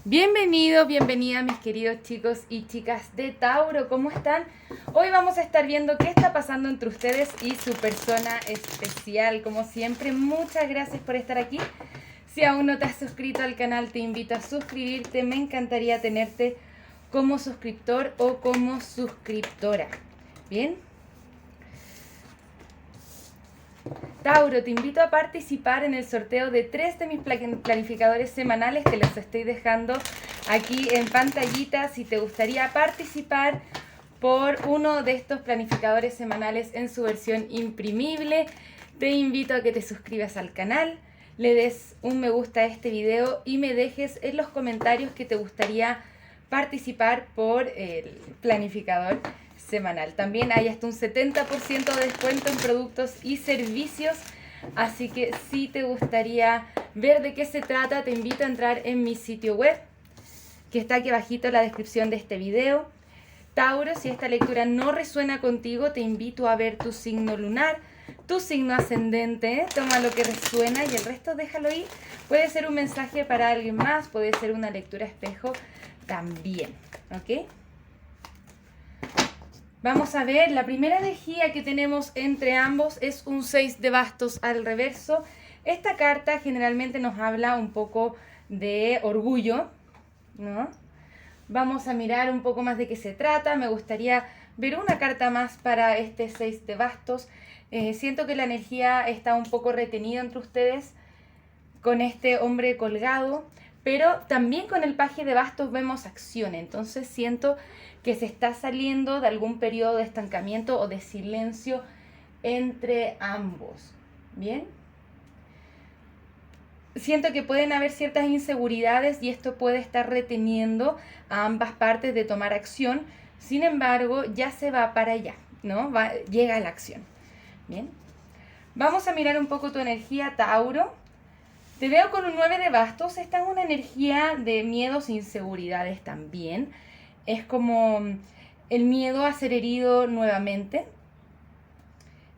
Bienvenidos, bienvenidas mis queridos chicos y chicas de Tauro, ¿cómo están? Hoy vamos a estar viendo qué está pasando entre ustedes y su persona especial. Como siempre, muchas gracias por estar aquí. Si aún no te has suscrito al canal, te invito a suscribirte. Me encantaría tenerte como suscriptor o como suscriptora. ¿Bien? Tauro, te invito a participar en el sorteo de 3 de mis planificadores semanales que los estoy dejando aquí en pantallita. Si te gustaría participar por uno de estos planificadores semanales en su versión imprimible, te invito a que te suscribas al canal, le des un me gusta a este video y me dejes en los comentarios que te gustaría participar por el planificador semanal. También hay hasta un 70% de descuento en productos y servicios, así que si te gustaría ver de qué se trata, te invito a entrar en mi sitio web, que está aquí abajito en la descripción de este video. Tauro, si esta lectura no resuena contigo, te invito a ver tu signo lunar, tu signo ascendente, toma lo que resuena y el resto déjalo ir. Puede ser un mensaje para alguien más, puede ser una lectura espejo también, ¿ok? Vamos a ver, la primera energía que tenemos entre ambos es un 6 de bastos al reverso. Esta carta generalmente nos habla un poco de orgullo, ¿no? Vamos a mirar un poco más de qué se trata. Me gustaría ver una carta más para este 6 de bastos. Siento que la energía está un poco retenida entre ustedes con este hombre colgado, pero también con el paje de bastos vemos acción. Entonces siento que se está saliendo de algún periodo de estancamiento o de silencio entre ambos. ¿Bien? Siento que pueden haber ciertas inseguridades y esto puede estar reteniendo a ambas partes de tomar acción. Sin embargo, ya se va para allá, ¿no? Llega la acción. Bien. Vamos a mirar un poco tu energía, Tauro. Te veo con un 9 de bastos. Esta es una energía de miedos e inseguridades también. Es como el miedo a ser herido nuevamente.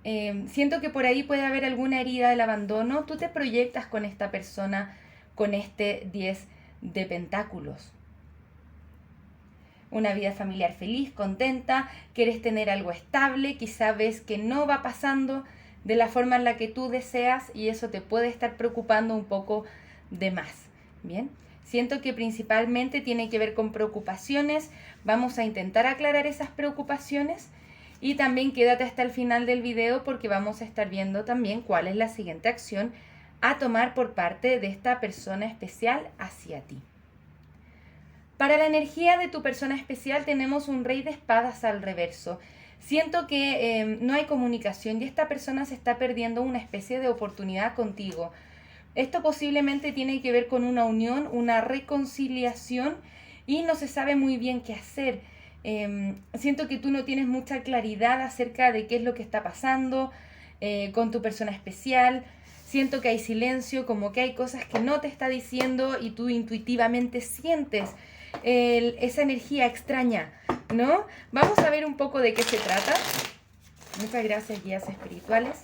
Siento que por ahí puede haber alguna herida del abandono. Tú te proyectas con esta persona con este 10 de pentáculos. Una vida familiar feliz, contenta, quieres tener algo estable, quizá ves que no va pasando de la forma en la que tú deseas y eso te puede estar preocupando un poco de más. Bien, siento que principalmente tiene que ver con preocupaciones. Vamos a intentar aclarar esas preocupaciones y también quédate hasta el final del video porque vamos a estar viendo también cuál es la siguiente acción a tomar por parte de esta persona especial hacia ti. Para la energía de tu persona especial tenemos un rey de espadas al reverso. Siento que no hay comunicación y esta persona se está perdiendo una especie de oportunidad contigo. Esto posiblemente tiene que ver con una unión, una reconciliación y no se sabe muy bien qué hacer. Siento que tú no tienes mucha claridad acerca de qué es lo que está pasando con tu persona especial. Siento que hay silencio, como que hay cosas que no te está diciendo y tú intuitivamente sientes esa energía extraña, ¿no? Vamos a ver un poco de qué se trata. Muchas gracias, guías espirituales.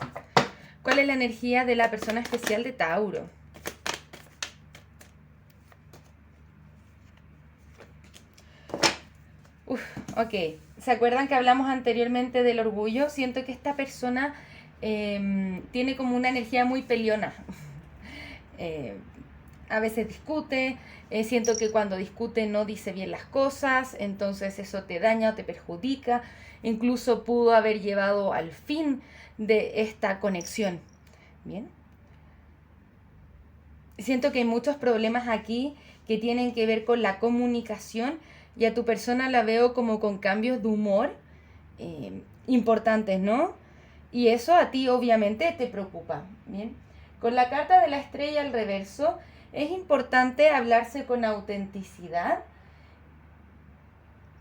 ¿Cuál es la energía de la persona especial de Tauro? Ok. ¿Se acuerdan que hablamos anteriormente del orgullo? Siento que esta persona tiene como una energía muy peleona. A veces discute, siento que cuando discute no dice bien las cosas, entonces eso te daña o te perjudica, incluso pudo haber llevado al fin de esta conexión. Bien. Siento que hay muchos problemas aquí que tienen que ver con la comunicación y a tu persona la veo como con cambios de humor importantes, ¿no? Y eso a ti obviamente te preocupa, ¿bien? Con la carta de la estrella al reverso, es importante hablarse con autenticidad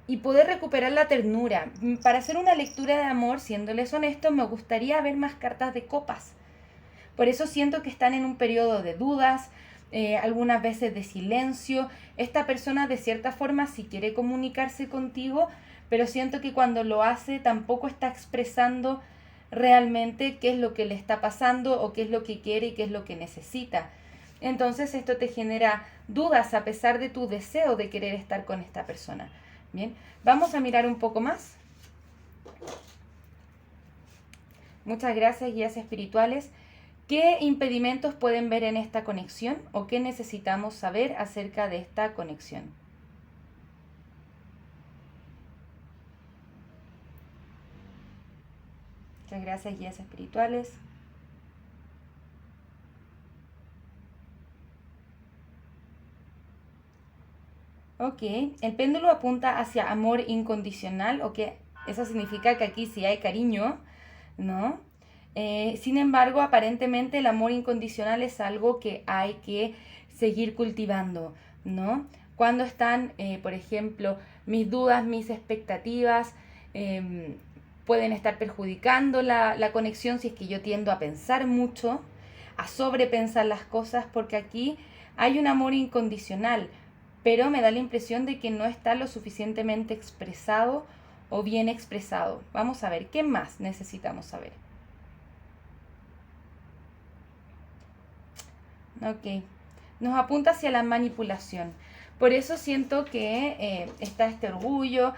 y poder recuperar la ternura. Para hacer una lectura de amor, siéndoles honestos, me gustaría ver más cartas de copas. Por eso siento que están en un periodo de dudas, algunas veces de silencio. Esta persona de cierta forma sí quiere comunicarse contigo, pero siento que cuando lo hace tampoco está expresando realmente qué es lo que le está pasando o qué es lo que quiere y qué es lo que necesita. entonces esto te genera dudas a pesar de tu deseo de querer estar con esta persona. Bien, vamos a mirar un poco más. Muchas gracias, guías espirituales. ¿Qué impedimentos pueden ver en esta conexión o qué necesitamos saber acerca de esta conexión? Muchas gracias, guías espirituales. Ok, el péndulo apunta hacia amor incondicional, ok, eso significa que aquí sí hay cariño, ¿no? Sin embargo, aparentemente el amor incondicional es algo que hay que seguir cultivando, ¿no? Cuando están, por ejemplo, mis dudas, mis expectativas, pueden estar perjudicando la conexión si es que yo tiendo a pensar mucho, a sobrepensar las cosas, porque aquí hay un amor incondicional, pero me da la impresión de que no está lo suficientemente expresado o bien expresado. Vamos a ver, ¿qué más necesitamos saber? Ok, nos apunta hacia la manipulación. Por eso siento que está este orgullo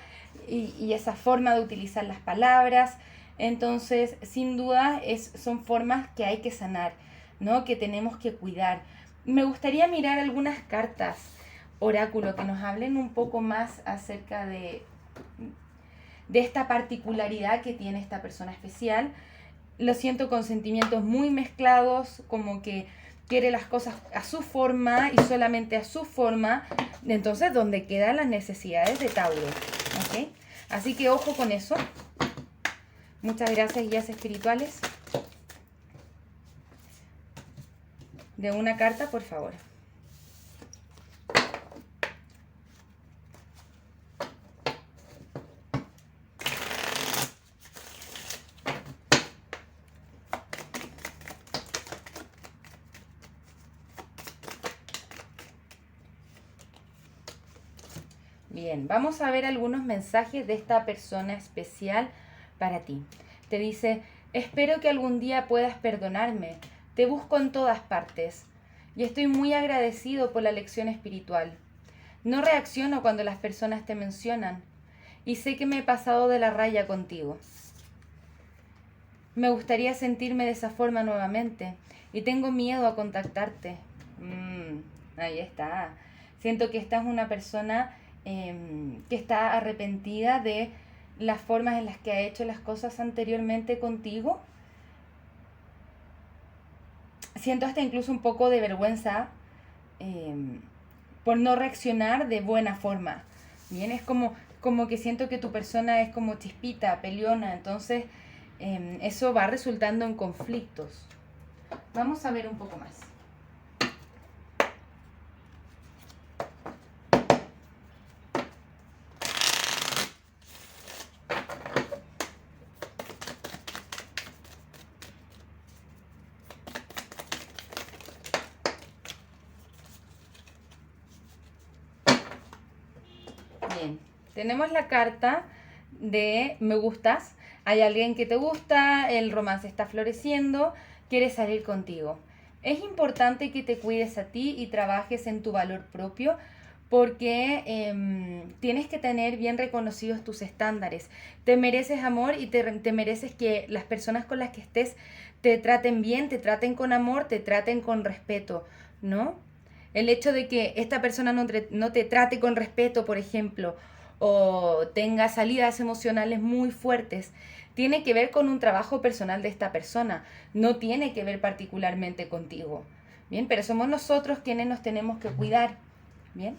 y esa forma de utilizar las palabras. Entonces, sin duda, son formas que hay que sanar, ¿no? Que tenemos que cuidar. Me gustaría mirar algunas cartas oráculo que nos hablen un poco más acerca de esta particularidad que tiene esta persona especial. Lo siento con sentimientos muy mezclados, como que quiere las cosas a su forma y solamente a su forma. Entonces, ¿dónde quedan las necesidades de Tauro? ¿Ok? Así que ojo con eso. Muchas gracias, guías espirituales. De una carta, por favor. Bien, vamos a ver algunos mensajes de esta persona especial para ti. Te dice, espero que algún día puedas perdonarme. Te busco en todas partes y estoy muy agradecido por la lección espiritual. No reacciono cuando las personas te mencionan y sé que me he pasado de la raya contigo. Me gustaría sentirme de esa forma nuevamente y tengo miedo a contactarte. Ahí está. Siento que esta es una persona que está arrepentida de las formas en las que ha hecho las cosas anteriormente contigo. Siento hasta incluso un poco de vergüenza por no reaccionar de buena forma. Bien, es como que siento que tu persona es como chispita, peleona, entonces eso va resultando en conflictos. Vamos a ver un poco más. Bien, tenemos la carta de me gustas. Hay alguien que te gusta, el romance está floreciendo, quiere salir contigo. Es importante que te cuides a ti y trabajes en tu valor propio porque tienes que tener bien reconocidos tus estándares. Te mereces amor y te mereces que las personas con las que estés te traten bien, te traten con amor, te traten con respeto, ¿no? El hecho de que esta persona no te trate con respeto, por ejemplo, o tenga salidas emocionales muy fuertes, tiene que ver con un trabajo personal de esta persona, no tiene que ver particularmente contigo. Bien, pero somos nosotros quienes nos tenemos que cuidar. Bien.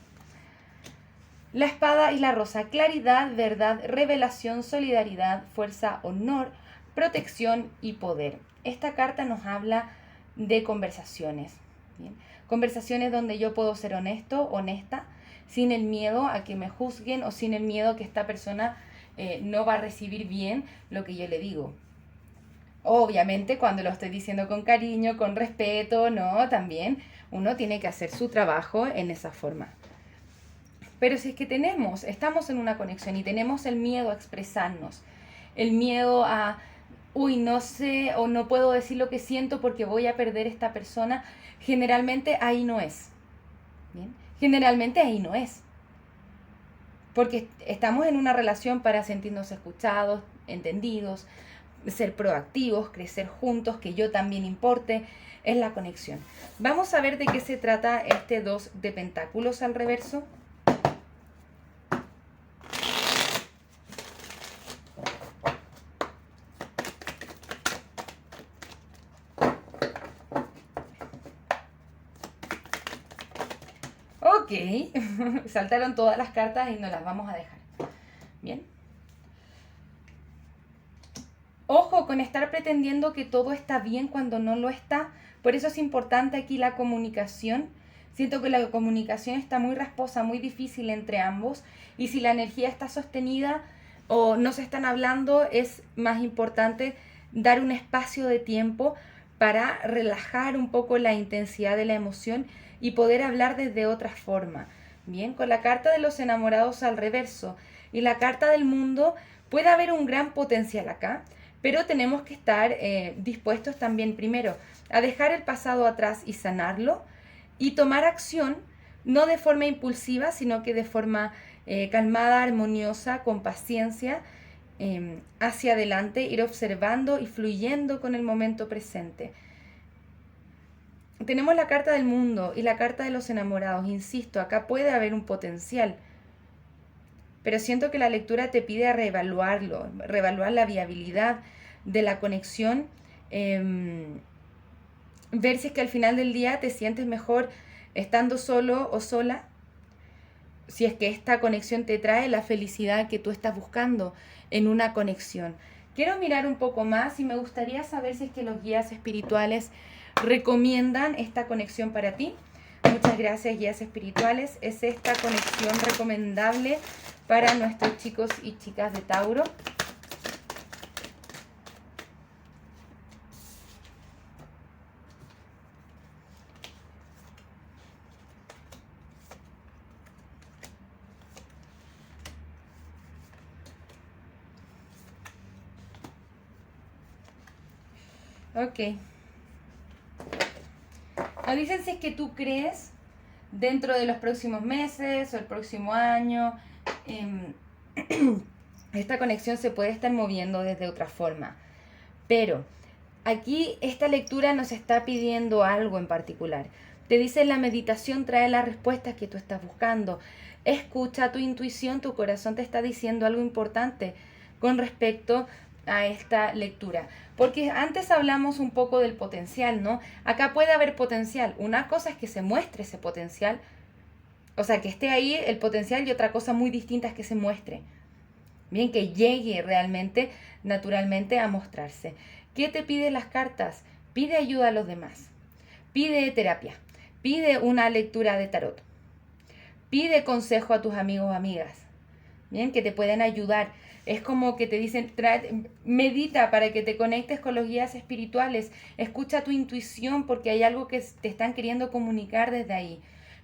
La espada y la rosa, claridad, verdad, revelación, solidaridad, fuerza, honor, protección y poder. Esta carta nos habla de conversaciones. Bien. Conversaciones donde yo puedo ser honesto, honesta, sin el miedo a que me juzguen o sin el miedo a que esta persona no va a recibir bien lo que yo le digo. Obviamente cuando lo estoy diciendo con cariño, con respeto, ¿no? También uno tiene que hacer su trabajo en esa forma. Pero si es que estamos en una conexión y tenemos el miedo a expresarnos, el miedo a uy, no sé o no puedo decir lo que siento porque voy a perder esta persona, generalmente ahí no es. ¿Bien? Generalmente ahí no es. Porque estamos en una relación para sentirnos escuchados, entendidos, ser proactivos, crecer juntos, que yo también importe, es la conexión. Vamos a ver de qué se trata este 2 de pentáculos al reverso. Ok, saltaron todas las cartas y nos las vamos a dejar. Bien. Ojo con estar pretendiendo que todo está bien cuando no lo está. Por eso es importante aquí la comunicación. Siento que la comunicación está muy rasposa, muy difícil entre ambos. Y si la energía está sostenida o no se están hablando, es más importante dar un espacio de tiempo para relajar un poco la intensidad de la emoción y poder hablar desde otra forma. Bien, con la carta de los enamorados al reverso y la carta del mundo puede haber un gran potencial acá, pero tenemos que estar dispuestos también primero a dejar el pasado atrás y sanarlo y tomar acción, no de forma impulsiva, sino que de forma calmada, armoniosa, con paciencia, hacia adelante, ir observando y fluyendo con el momento presente. Tenemos la carta del mundo y la carta de los enamorados. Insisto, acá puede haber un potencial, pero siento que la lectura te pide reevaluarlo, reevaluar la viabilidad de la conexión, ver si es que al final del día te sientes mejor estando solo o sola, si es que esta conexión te trae la felicidad que tú estás buscando en una conexión. Quiero mirar un poco más y me gustaría saber si es que los guías espirituales recomiendan esta conexión para ti. Muchas gracias, guías espirituales. ¿Es esta conexión recomendable para nuestros chicos y chicas de Tauro? Ok. Nos dicen si es que tú crees dentro de los próximos meses o el próximo año, esta conexión se puede estar moviendo desde otra forma. Pero aquí esta lectura nos está pidiendo algo en particular. Te dice la meditación trae las respuestas que tú estás buscando. Escucha tu intuición, tu corazón te está diciendo algo importante con respecto a esta lectura. Porque antes hablamos un poco del potencial, ¿no? Acá puede haber potencial. Una cosa es que se muestre ese potencial, o sea, que esté ahí el potencial, y otra cosa muy distinta es que se muestre. Bien, que llegue realmente, naturalmente, a mostrarse. ¿Qué te piden las cartas? Pide ayuda a los demás. Pide terapia. Pide una lectura de tarot. Pide consejo a tus amigos o amigas. Bien, que te pueden ayudar. Es como que te dicen, medita para que te conectes con los guías espirituales. Escucha tu intuición porque hay algo que te están queriendo comunicar desde ahí.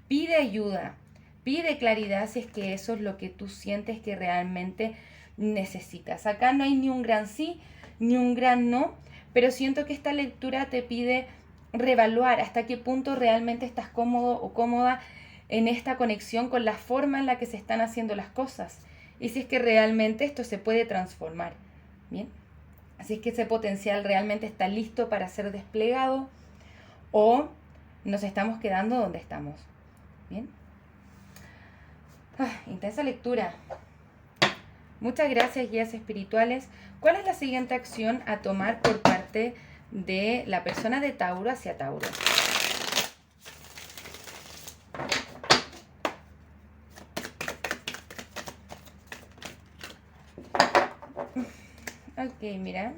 Pide ayuda. Pide claridad si es que eso es lo que tú sientes que realmente necesitas. Acá no hay ni un gran sí, ni un gran no, pero siento que esta lectura te pide reevaluar hasta qué punto realmente estás cómodo o cómoda en esta conexión con la forma en la que se están haciendo las cosas y si es que realmente esto se puede transformar. Bien, así es que ese potencial realmente está listo para ser desplegado o nos estamos quedando donde estamos. Bien, intensa lectura. Muchas gracias, guías espirituales. ¿Cuál es la siguiente acción a tomar por parte de la persona de Tauro hacia Tauro? Ok, mira.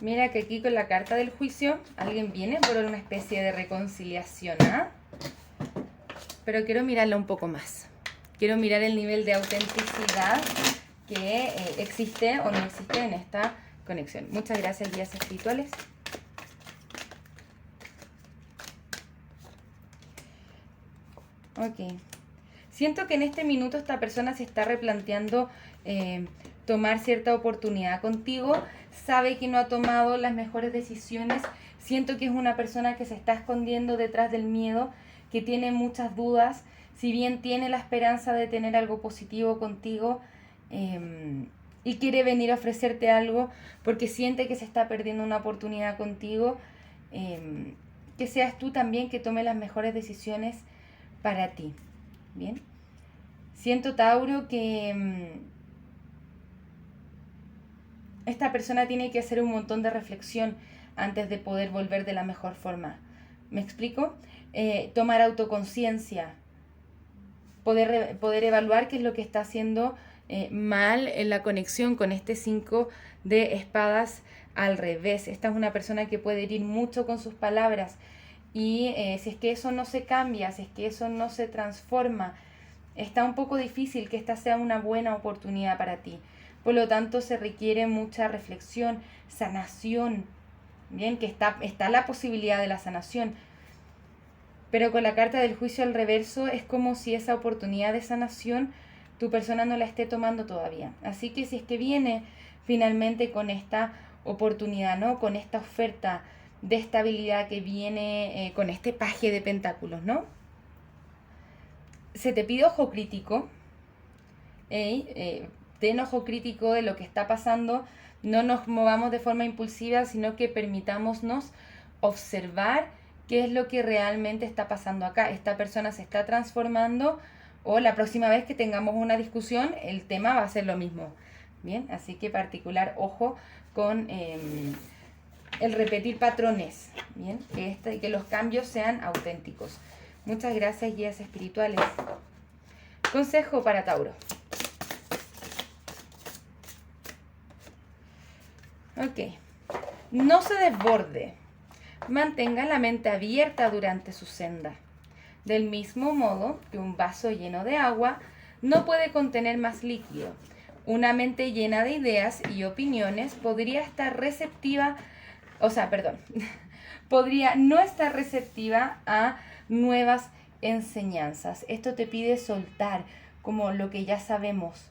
Mira que aquí con la carta del juicio alguien viene por una especie de reconciliación, ¿ah? Pero quiero mirarla un poco más. Quiero mirar el nivel de autenticidad que existe o no existe en esta conexión. Muchas gracias, guías espirituales. Ok. Siento que en este minuto esta persona se está replanteando tomar cierta oportunidad contigo. Sabe que no ha tomado las mejores decisiones. Siento que es una persona que se está escondiendo detrás del miedo, que tiene muchas dudas. Si bien tiene la esperanza de tener algo positivo contigo, y quiere venir a ofrecerte algo porque siente que se está perdiendo una oportunidad contigo, que seas tú también que tome las mejores decisiones para ti. Bien. Siento, Tauro, que esta persona tiene que hacer un montón de reflexión antes de poder volver de la mejor forma. ¿Me explico? Tomar autoconciencia, poder evaluar qué es lo que está haciendo mal en la conexión con este 5 de espadas al revés. Esta es una persona que puede herir mucho con sus palabras y si es que eso no se cambia, si es que eso no se transforma, está un poco difícil que esta sea una buena oportunidad para ti. Por lo tanto, se requiere mucha reflexión, sanación. Bien, que está la posibilidad de la sanación. Pero con la carta del juicio al reverso es como si esa oportunidad de sanación tu persona no la esté tomando todavía. Así que si es que viene finalmente con esta oportunidad, ¿no? Con esta oferta de estabilidad que viene con este paje de pentáculos, ¿no? Se te pide ojo crítico, ten ojo crítico de lo que está pasando, no nos movamos de forma impulsiva, sino que permitámonos observar qué es lo que realmente está pasando acá. Esta persona se está transformando o la próxima vez que tengamos una discusión, el tema va a ser lo mismo. Bien, así que particular ojo con el repetir patrones, bien, que los cambios sean auténticos. Muchas gracias, guías espirituales. Consejo para Tauro. Ok, no se desborde, mantenga la mente abierta durante su senda. Del mismo modo que un vaso lleno de agua no puede contener más líquido, una mente llena de ideas y opiniones podría podría no estar receptiva a nuevas enseñanzas. Esto te pide soltar como lo que ya sabemos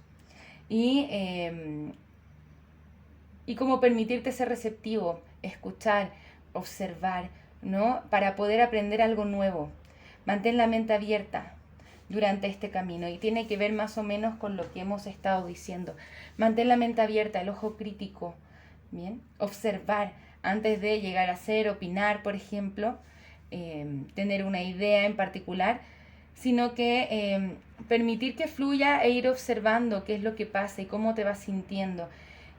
y como permitirte ser receptivo, escuchar, observar, ¿no? Para poder aprender algo nuevo. Mantén la mente abierta durante este camino y tiene que ver más o menos con lo que hemos estado diciendo. Mantén la mente abierta, el ojo crítico, ¿bien? Observar antes de llegar a ser, opinar, por ejemplo, tener una idea en particular, sino que permitir que fluya e ir observando qué es lo que pasa y cómo te vas sintiendo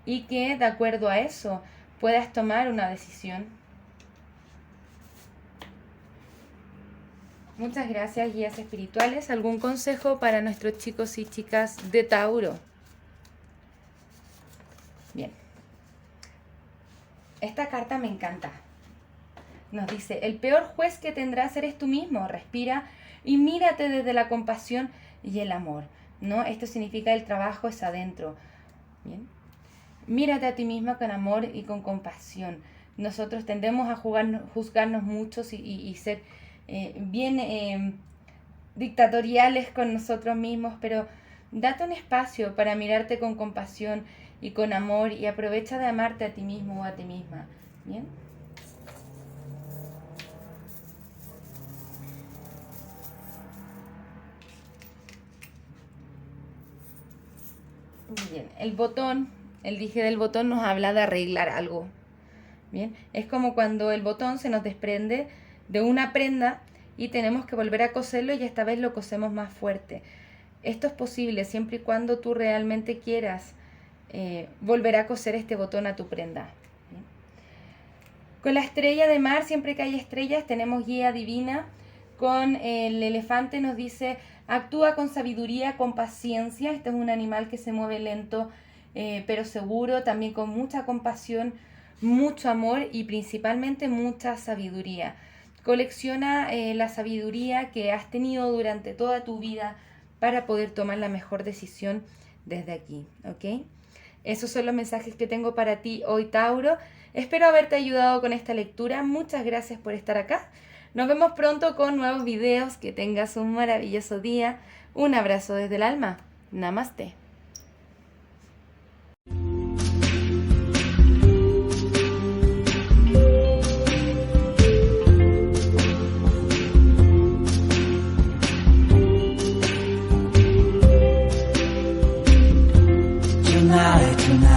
y que de acuerdo a eso puedas tomar una decisión. Muchas gracias, guías espirituales. ¿Algún consejo para nuestros chicos y chicas de Tauro? Bien. Esta carta me encanta. Nos dice, el peor juez que tendrás eres tú mismo. Respira y mírate desde la compasión y el amor, ¿no? Esto significa el trabajo es adentro. Bien. Mírate a ti misma con amor y con compasión. Nosotros tendemos a juzgarnos muchos y ser bien dictatoriales con nosotros mismos, pero date un espacio para mirarte con compasión y con amor y aprovecha de amarte a ti mismo o a ti misma. ¿Bien? Bien, el dije del botón nos habla de arreglar algo. Bien, es como cuando el botón se nos desprende de una prenda y tenemos que volver a coserlo y esta vez lo cosemos más fuerte. Esto es posible siempre y cuando tú realmente quieras volver a coser este botón a tu prenda. ¿Bien? Con la estrella de mar, siempre que hay estrellas, tenemos guía divina. Con el elefante nos dice, actúa con sabiduría, con paciencia. Este es un animal que se mueve lento, pero seguro, también con mucha compasión, mucho amor y principalmente mucha sabiduría. Colecciona la sabiduría que has tenido durante toda tu vida para poder tomar la mejor decisión desde aquí, ¿ok? Esos son los mensajes que tengo para ti hoy, Tauro. Espero haberte ayudado con esta lectura. Muchas gracias por estar acá. Nos vemos pronto con nuevos videos. Que tengas un maravilloso día. Un abrazo desde el alma. Namaste. tonight, tonight.